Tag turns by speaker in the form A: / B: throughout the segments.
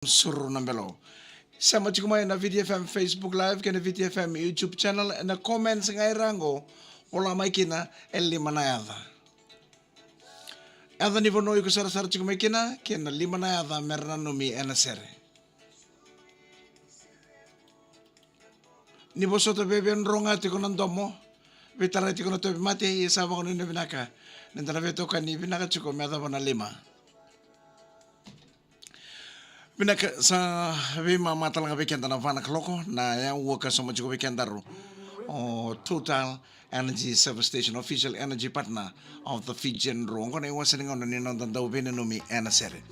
A: Suru Nambelo. Sama chikumayo na VTFM Facebook Live kena VTFM YouTube channel na comments ngay rango wala may kina lima na yada. Yada ni vonoy ko sara chikumay kina lima na yada merna numi sere. Ni bosoto bebe ronga tiko nandomo. Vitara tiko na tobi mati isama ko nina binaka. Nandara veto ka ni binaka chikumay yada na lima. Binaka sa vima matalang weekend na vana kloko na yang waka sa mga weekend daro. Total Energy Service Station, official energy partner of the Fijian Rong. Kung iwasan nga nino daw binanumi sere.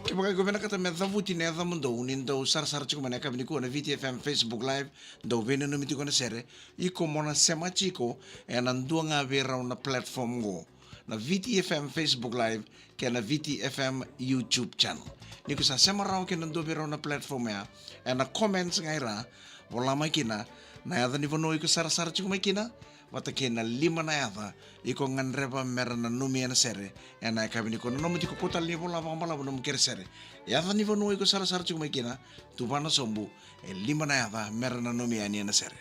A: Kaya ko binaka tayo medhavuti na mundo nindo sar chiko manaka biniko na VTFM Facebook Live daw binanumi tiko na sere. Iko mona sema chiko nandua nga vera na platform go na VTFM Facebook Live kaya na VTFM YouTube channel. Niko sa sema raw kinando biro na platform ya na comments ngaira wala may kina na yada ni vonoy ko sara chiko may kina wata kina lima na yada iko nganreba mera na numi na sere na kabini ko no mo ko putal ni wala bang bala no mo kere sere yada ni vonoy ko sara chiko may kina tubana sombu lima na yada mera na numi na sere.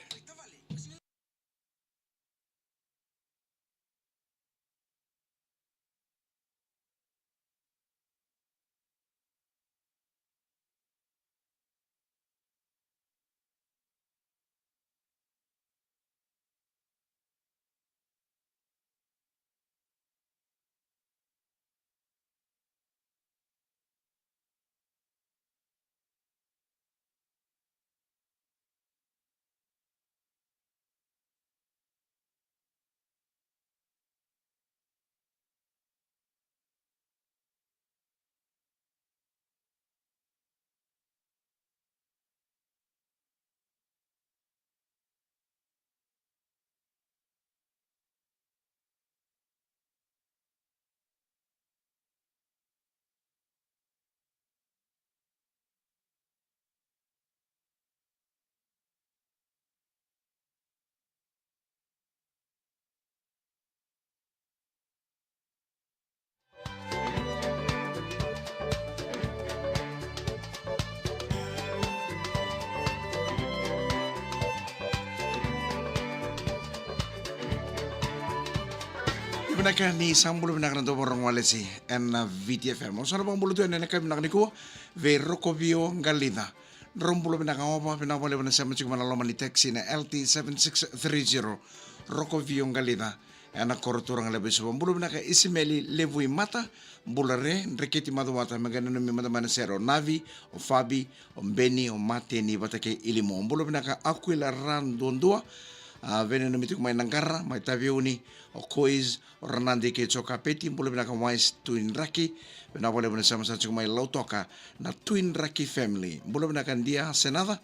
A: Ibinaka ni sambulo binaka na borong walesi en VTFM. Osana bang bulu tu en neka binaka niku ve Rocovio Galida. Rombulo binaka ngopa binaka boleh bina sama cik mana loma ni taxi na LT7630 Rocovio Galida. Ena koruturang lebih sebab bulu binaka isimeli levui mata bulare reketi maduwata magana numi mata mana sero navi o fabi o beni o mate ni batake ilimo. Bulu binaka aquila ran dondua. Veneno mitik may nangkara, may tabiuni, o kois, o ranandi ke chokapeti, mbula binaka wise twin raki, binawale bina sama sa may lautoka na twin raki family. Mbula binaka dia senada,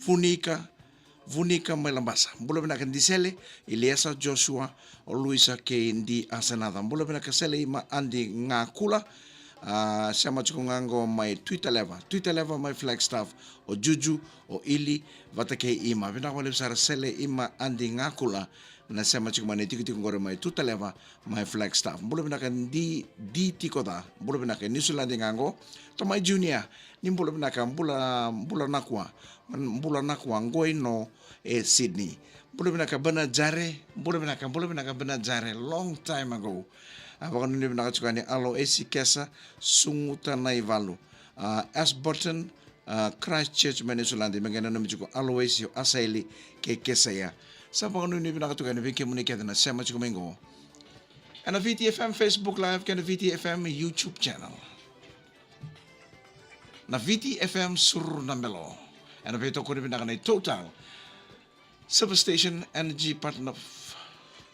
A: vunika may lambasa. Mbula binaka disele, Eliasa Joshua, o Luisa ke indi asenada. Mbula binaka sele ima andi ngakula, sama ngango mai Twitter leva mai Flagstaff o Juju o Ili vatake ima vina wale sara sele ima andi ngakula na sama mane tiki ngore mai Twitter leva mai Flagstaff bulu bina kan di tikoda bulu bina kan Nisula ngango to mai junior ni bulu bina kan bula nakwa ngoi no Sydney bulu bina kan bana jare long time ago. Apakah ini benar ni alo esi kesa sungutan naivalu. Ashburton Christchurch Manisulandi mengena nama juga alo esi asaili ke kesa ya. Sapakah ini benar ni viki munikata na sama juga mengo. Ana VTFM Facebook Live kena VTFM YouTube channel. Na VTFM Suru Nambelo. Ana beto ko ni benar ni total Substation Energy Partner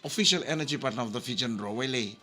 A: official energy partner of the Fijian Railway.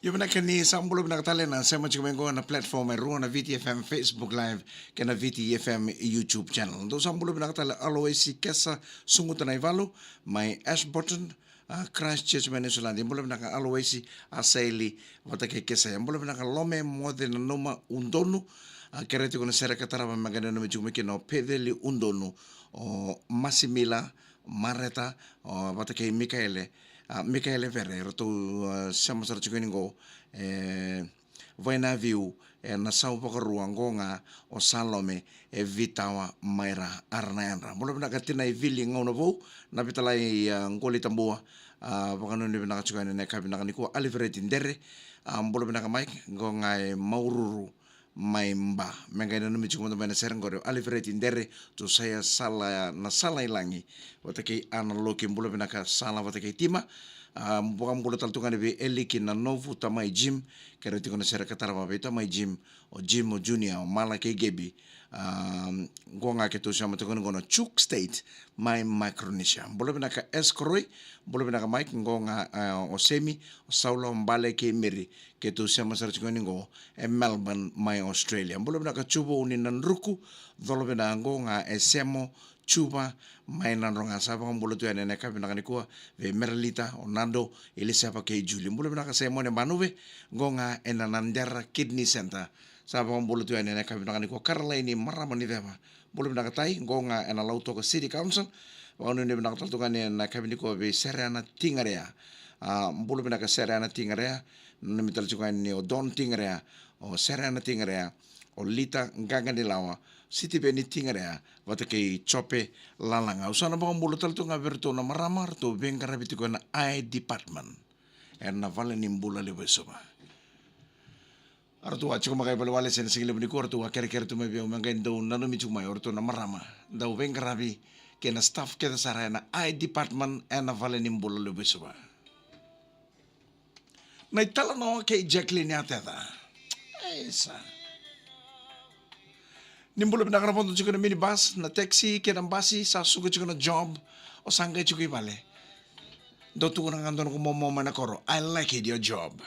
A: Yo bina kani sambulo bina katale na sema chikumengo na platform ru na VTFM Facebook Live kena VTFM YouTube channel. Ndo sambulo bina katale always kesa sunguta na ivalo my Ashburton Christchurch Venezuela. Mbulo bina ka always asaili watake kesa ya mbulo bina ka lome mwade na noma undonu kereti kuna sera katara magana no michumike no pedeli undonu o Masimila Mareta o watake Michaele Ferreira tu sama sara chikuningo vaina viu na sau pakaruango nga o Salome vitawa maira arnaenra mula bina katina vili ngau na vo na bitalai ngoli tambua pakano ni bina kachukane ne kabina kaniko Alfred Ndere mula bina ka Mike ngo ngai maururu mai mba menga ina numi chikumo bana serengore Alfred Ndere tu saya sala na sala ilangi watake analoki mula bina ka sala watake tima bukan bulu taltungan be eliki na novu tamai gym kere tiko na sera katara mabeta mai gym o junior o mala ke gebi gonga ke tu sama tiko ngono Chuk State mai Micronesia bulu bina ka eskroi bulu bina ka Mike gonga o semi o saulo mbale ke meri ke tu sama sera tiko ngo Melbourne mai Australia bulu bina ka chubo uninan ruku dolo bina gonga semo chuba mai na ronga sapa bulu tu ene ka bina kanikuwa ve Merlita Orlando ile sapa ke Julie bulu bina ka semone manuve gonga ena nandera kidney center sapa bulu tu ene ka bina kanikuwa Caroline maramani deva bulu bina ka tai gonga ena lauto ka city council wanu ne bina ka taltungan ena ka bina ko ve serana tingarea bulu bina ka serana tingarea nemi taltungan ni o don tingarea o serana tingarea o lita nganga ni lawa siti beni tingarea wata kei chope lalanga usana bang bulu tal tu ngaberto na maramar tu bengkara bitiko na I department na vale ni mbula lebe soba artu acho makai bale wale sen sigile bni kortu wa kere tu mebe mangai do nanu mi chuma orto na marama da bengkara bi ke na staff ke da sara na I department na vale ni mbula lebe soba na itala no ke Jacqueline ateda esa Nimbolo pinakana ponto chuko na minibus na taxi ke na basi sa suko chuko na job o sangay chuko ibale. Do tu na ngandon ko momo manakoro. I like it your job.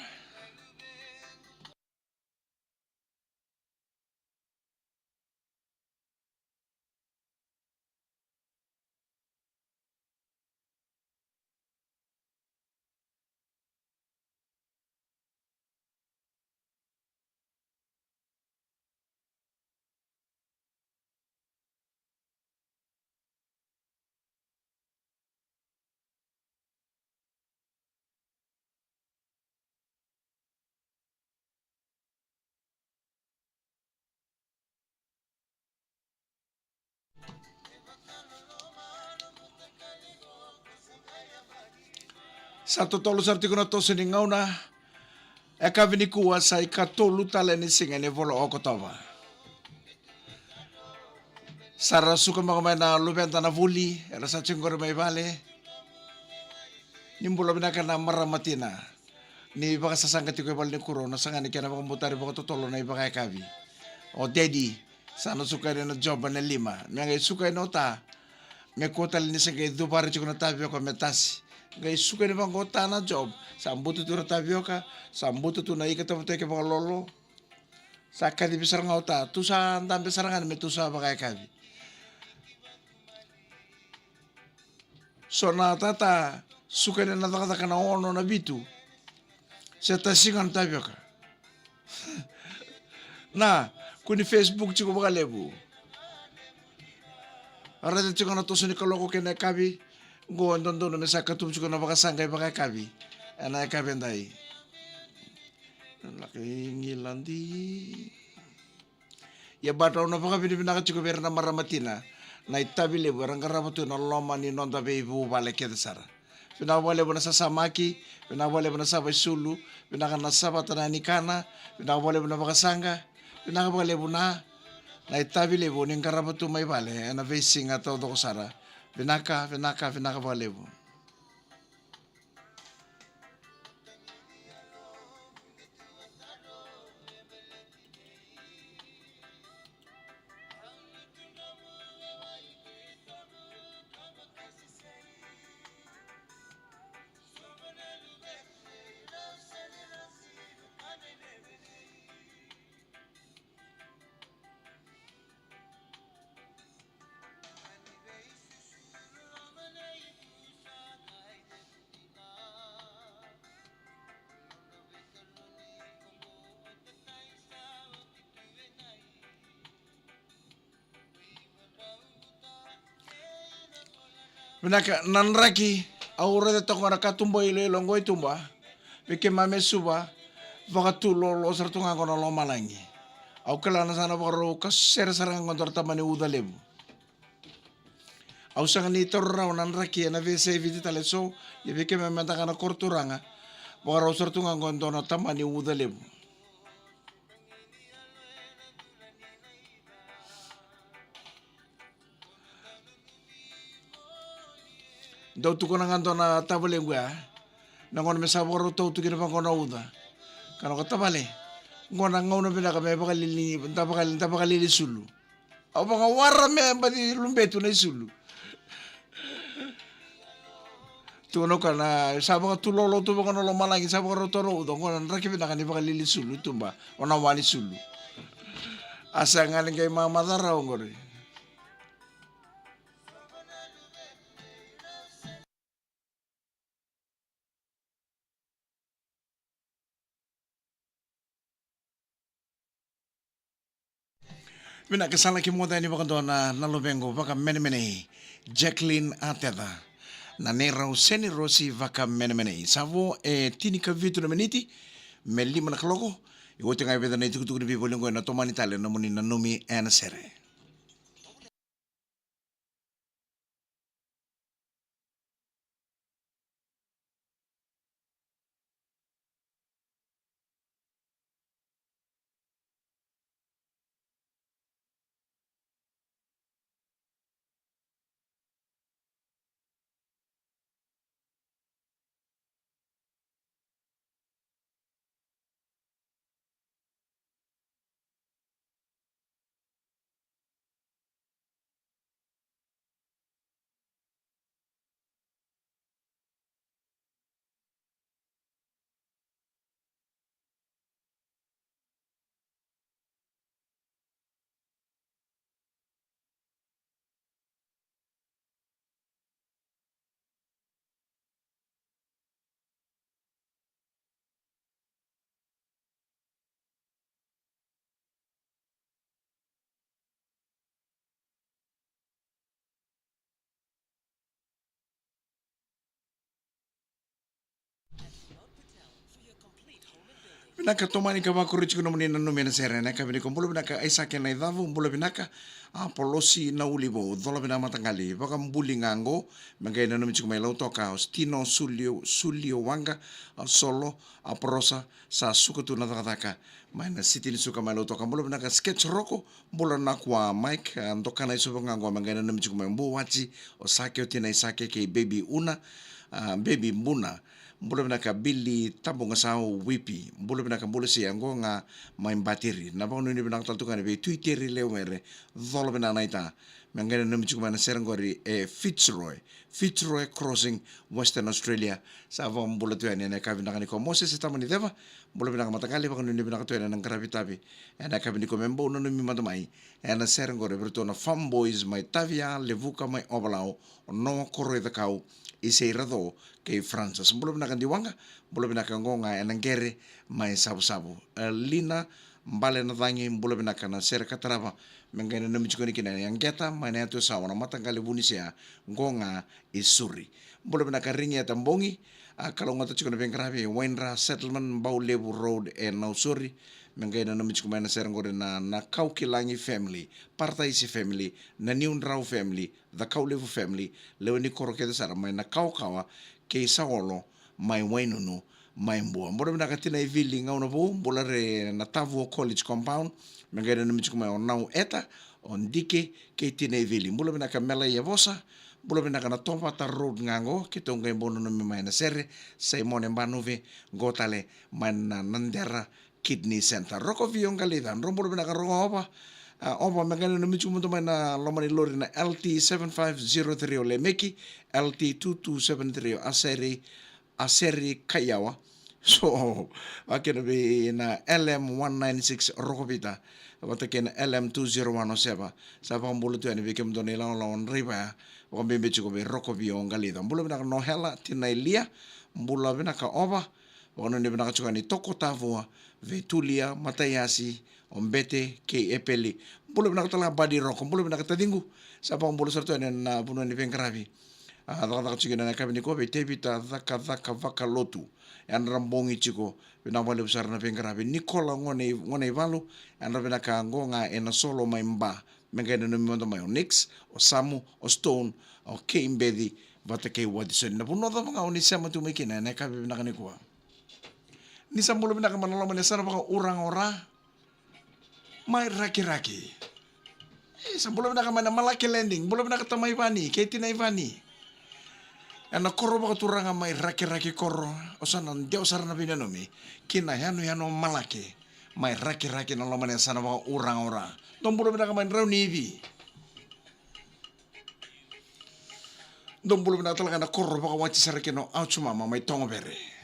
A: Sa totolo sa artiko na to siningaw na e kavini kuwa sa ikatulu taleni singa ni volo oko tawa. Sara suka mga na lubenta na vuli, era sa chingor may vale. Nimbolo binaka na maramatina. Ni baka sasangkat ko ibal ni kuro na sanga ni kaya na mutari baka totolo na ibaka kavi. O daddy, sana suka na job na 5. Mga suka na ta. May kota ni sa kay dupari chiko na tabi ako metasi. Ngay suka ni bang kota na job. Sambuto tu na tapioca, sambuto tu na ikata mo tayo mga lolo. Sa kadi bisar nga uta, tu sa andam bisar nga may tu sa bakay kadi. So na tata, suka ni natakata na ono na bitu. Sa tasingan tapioca. Na, kuni Facebook chiko baka lebu. Arata chiko na to sa ni kaloko kena kabi. Go andondo na sa katum chiko na baka sangay baka kabi. Ana kabi anday. Laki ngilandi. Ya bataw na baka pinipinaka chiko vera na maramatina. Na itabile barang karamatu na loma ni nonda be ibu bale keda sara. Pinawale mo na sa samaki, pinawale mo na sa sulu, pinaka na sa patanani kana, pinawale mo na baka sanga, pinakawale mo na itabile mo ning karamatu may bale na facing ato do ko sara. Pinaka wale mo. Binaka nanraki aure de tokara katumba ile longo itumba. Bike mame suba vakatulo lo sartunga kono lo malangi. Au kelana sana baro kasera sarang kontor tamani udalebu. Au sanga ni torra nanraki na vese vidita leso ye bike mame takana korturanga. Baro sartunga kontor tamani udalebu. Dau tu kona nganto na tabale gua. Na kona mesa boro tau tu kina pa kona uda. Kana ko tabale. Ngona ngona bina ka me pakalili sulu. Au banga warra me badi lumbetu na sulu. Tu no kana sabanga tu lolo tu banga no malangi sabanga rotoro uda ngona raki bina ka ni pakalili sulu tumba. Ona wani sulu. Asa ngani kay mama dara ngore. Bina kesala ki moda ni baka na nalobengo baka mene mene Jacqueline Ateda na nera seni rosi vaka mene mene savo e tini ka vitu na meniti me lima na kaloko i wote ngai veda na itukutuku ni bibolingo na tomani tale na muni na numi ena sere. Binaka tomani ka bakuri chikuno muni na numi ena sere na kabini kumbulo binaka aisake na idhavu mbulo binaka polosi na ulibo dhola bina matangali baka mbuli ngango mengai na numi chikumai lau toka stino sulio wanga solo prosa sa sukatu na takataka maina siti ni suka mai lau toka mbulo binaka sketch roko mbulo na kwa mike ndoka na iso ngango mengai na numi chikumai mbu wachi osake otina isake ke baby una baby mbuna mbulo binaka bili tambunga sao wipi mbulo binaka mbulo si ango nga main batiri na bangun ni binaka taltukan be twitter leo mere dholo binaka naita mengene numi chukuma na serangori Fitzroy Crossing Western Australia sa va mbulo tu ene na kabina kani ko Moses tamani deva mbulo binaka matakali bangun ni binaka tu ene nang gravitabi ena kabini ko membo no numi matamai ena serangori bertona fanboys mai tavia levuka mai obalao no koroi da kau iseirado ke Francis mbulo binaka diwang mbulo binaka ngonga enangere mai sabu-sabu lina mbale na tangi mbulo binaka na ser katrava mengene na michukoni kina yang geta mai na tu sawana matangale bunisia ngonga isuri mbulo binaka ringi atambongi kalau ngata chukona bengrabe Wainra Settlement Baulebu Road Nausuri mengena na michukuma na serangore na Kaukilangi family Partaisi family na Niundrau family the Kaulevu family leweni korokete sara mai na Kaukawa ke Saolo mai Wainunu mai Mbua mbora bina katina ivili ngau na bu mbola re na Tavu College compound mengena na michukuma on nau eta on dike ke tina ivili mbola bina kamela yevosa mbola bina kana topa ta road ngango kita ngai bono no mai na sere Simon Mbanuve gotale man nandera Kidney Center. Roko viong kalidan. Rombo bina ka roko opa. Opa mengana no michu mo na lomani lori na LT7503 ole meki LT2273 aseri kayawa. So wakena be na LM196 roko vita. Wataken LM20107. Sapa mbulu tu ani bekem doni laon riba. Wakambe bechu ko be roko viong kalidan. Mbulu bina ka no hela tinailia. Mbulu bina ka opa. Wakano ni bina ka chukani toko tavua. Vetulia, Matayasi, Ombete, ke Epeli. Bulu bina katala badi roko, bulu bina katadingu. Sapa bulu sarto na buno ni pengkravi. Dhaka chiko na kabi ni ko be tebi ta dhaka vaka lotu. An rambongi chiko na wale besar na pengkara be Nikola ngone valu an rabena ka ngonga ena solo mai mba menga na mondo mai Nix o Samu o Stone o Keimbedi vata ke wadison na puno da mga uni sama tu mikina na kabi na kanikuwa. Ni sambulo na kamanalo man sana baka urang ora mai raki-raki. Sambulo na kamana malaki landing, bulo na katamay vani, ketina ivani. Ana koro baka turanga mai raki-raki koro o sana ndio sarana binanomi kina yano malaki mai raki-raki na lomane sana baka urang ora. Dombulo na kaman raw nivi. Dombulo na talaga na koro baka wachi sarakino au chumama mai tongo bere.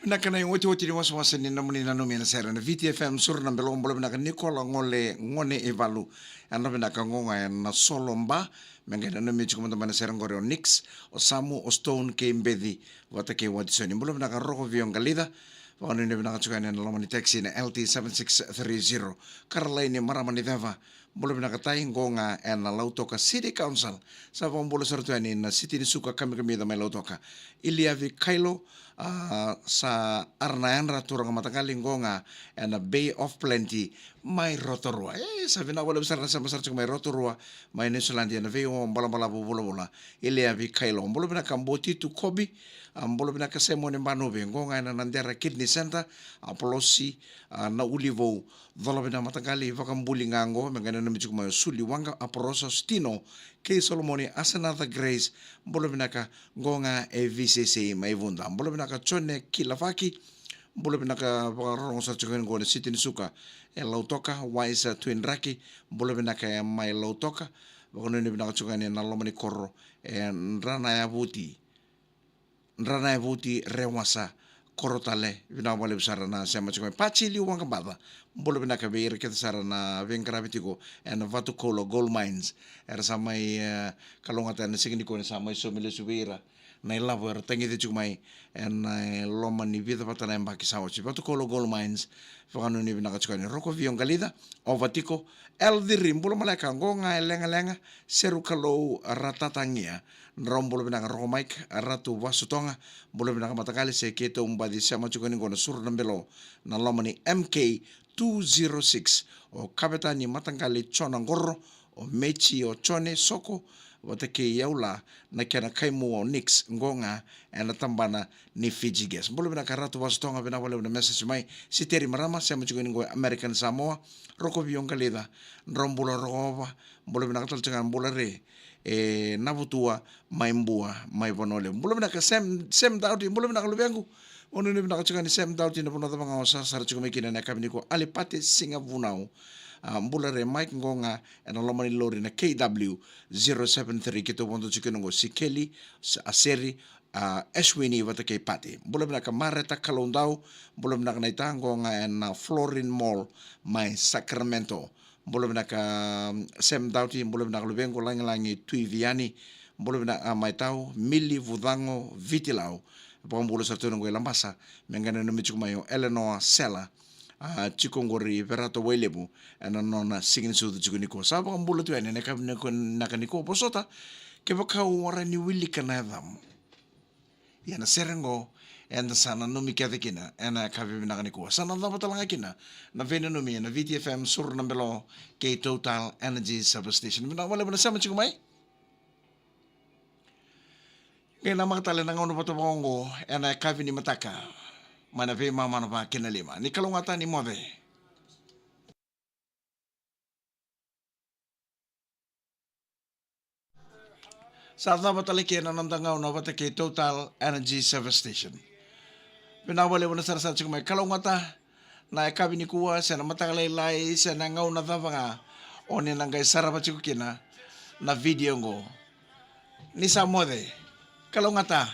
A: Nakana yung uti ni was ni namuni na numi na sera na VTFM sur na belong bola na Nikola ngone evalu ana na ngonga na solomba menga na numi chukuma na sera ngore Nix o Samu o Stone ke mbedi wata ke wadisoni bola na roko viong galida Wano ni binaka chuka ni lamani taxi na LT7630 karalay ni maramani dava bolo binakatai ngonga and na lautoka City Council sa pambulo sartuani na City ni Suka kami da may lautoka iliavi Kailo sa Arnayan raturang matangali ngonga and a Bay of Plenty may rotorua sabi na wala besar na sa masar may rotorua may Nisulandia na veo bala bula iliavi Kailo bolo binakamboti to Kobe bolo binakasemo ni Manobe ngonga na Nandera Kidney Center apolosi na ulivo dolo bina matangali vakambuli ngango mengana na michuk mayo suli wanga aporoso stino ke Solomoni asanatha grace bolo binaka ngonga VCC maivunda bolo binaka chone kilafaki bolo binaka vakarong sa chukuen ngone City ni Suka lautoka waisa twin raki bolo binaka mai lautoka vakono ni binaka chukuen na lomani korro nrana ya vuti rewasa korotale bina wale besar na sema chukuen pachili wanga baba bolo binaka beir kita sarana vengravitiko and Vatukolo gold mines era samai kalongatan signi ko samai somile subira na ilavo era tangi de chumai and loma ni vida patana mbaki sawo chi Vatukolo gold mines fakanu ni binaka chukuen roko vion galida ovatiko eldirim bolo malaka ngonga lenga seru kalau ratatangia rombolo binaka romaik ratu wasutonga bolo binaka matakali se keto umbadi sama chukuen ngona sur nambelo na loma ni MK 206 o kapitani matanggali chonangoro o mechi o chone soko watake yaula na kena kaimu o nix ngonga na tambana ni Fiji gas bolo bina karatu wastonga bina wale na message mai siteri marama sema chukuni ngo American Samoa roko bionga leda rombulo rova bolo bina katal changan bolare nabutua maimbua mai bonole bolo bina ka sem dauti bolo bina kalubengu ono ni binaka chukani sem dauti na puno tama ngawasa sara chukumi kina na kabini ko alipate singa vunau mbulare Mike Ngonga and lomani lori na KW 073 kito bondo chukino ngo Sikeli Aseri Eswini wata kay pati mbula binaka Mareta Kalondau mbula binaka naita Ngonga and Florin Mall may Sacramento mbula binaka sem dauti mbula binaka lubengo langi Tuiviani mbula binaka may tau Mili Vudango Vitilao pambulo sa tunong lambasa mengana no michumayo Eleanor Sela chikongori verato welebu nona sigin su chukuniko sa pambulo tu ene nakaniko posota ke baka wara ni wili kanadam yana serengo and sana no mikadekina ena kavi nakaniko sana na batalanga kina na veneno mi na VTFM sur nambelo ke Total Energy Substation mina wala bana sama chikumai kaya na mga tala ng uno pa ito pangongo ena kavi ni mataka manabe mama na pa kinalima ni kalungatan ni mode sa na batalike na nandangaw na batake Total Energy Service Station pinawali mo na sarasat siya may kalungata na kavi ni kuwa sa na matakalalay sa nangaw na nga o ninanggay sarapat siya kina na video ngo ni sa mode kalungata